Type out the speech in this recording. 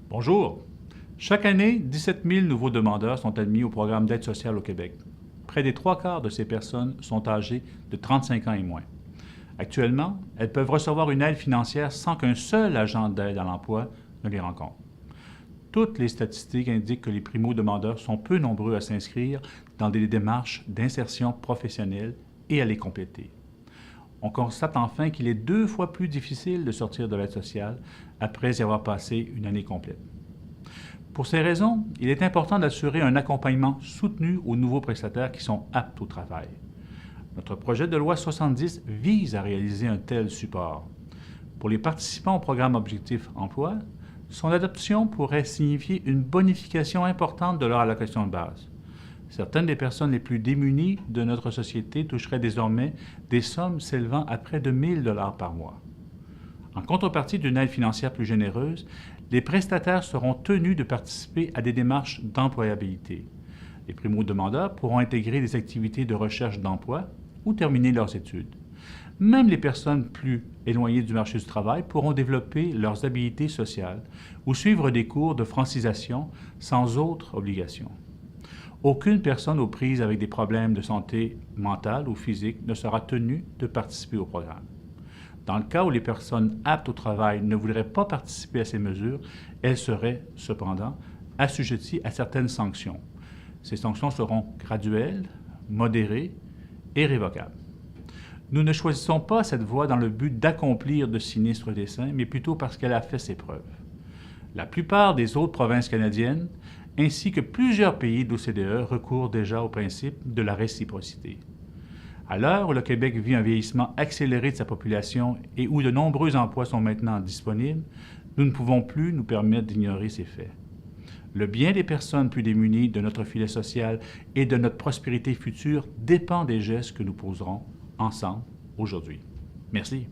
Bonjour. Chaque année, 17 000 nouveaux demandeurs sont admis au programme d'aide sociale au Québec. Près des 3/4 de ces personnes sont âgées de 35 ans et moins. Actuellement, elles peuvent recevoir une aide financière sans qu'un seul agent d'aide à l'emploi ne les rencontre. Toutes les statistiques indiquent que les primo-demandeurs sont peu nombreux à s'inscrire dans des démarches d'insertion professionnelle et à les compléter. On constate enfin qu'il est 2 fois plus difficile de sortir de l'aide sociale après y avoir passé une année complète. Pour ces raisons, il est important d'assurer un accompagnement soutenu aux nouveaux prestataires qui sont aptes au travail. Notre projet de loi 70 vise à réaliser un tel support. Pour les participants au programme Objectif Emploi, son adoption pourrait signifier une bonification importante de leur allocation de base. Certaines des personnes les plus démunies de notre société toucheraient désormais des sommes s'élevant à près de 1 000 $ par mois. En contrepartie d'une aide financière plus généreuse, les prestataires seront tenus de participer à des démarches d'employabilité. Les primo-demandeurs pourront intégrer des activités de recherche d'emploi ou terminer leurs études. Même les personnes plus éloignées du marché du travail pourront développer leurs habiletés sociales ou suivre des cours de francisation sans autre obligation. Aucune personne aux prises avec des problèmes de santé mentale ou physique ne sera tenue de participer au programme. Dans le cas où les personnes aptes au travail ne voudraient pas participer à ces mesures, elles seraient cependant assujetties à certaines sanctions. Ces sanctions seront graduelles, modérées et révocables. Nous ne choisissons pas cette voie dans le but d'accomplir de sinistres desseins, mais plutôt parce qu'elle a fait ses preuves. La plupart des autres provinces canadiennes, ainsi que plusieurs pays de l'OCDE, recourent déjà au principe de la réciprocité. À l'heure où le Québec vit un vieillissement accéléré de sa population et où de nombreux emplois sont maintenant disponibles, nous ne pouvons plus nous permettre d'ignorer ces faits. Le bien des personnes plus démunies, de notre filet social et de notre prospérité future dépend des gestes que nous poserons ensemble aujourd'hui. Merci.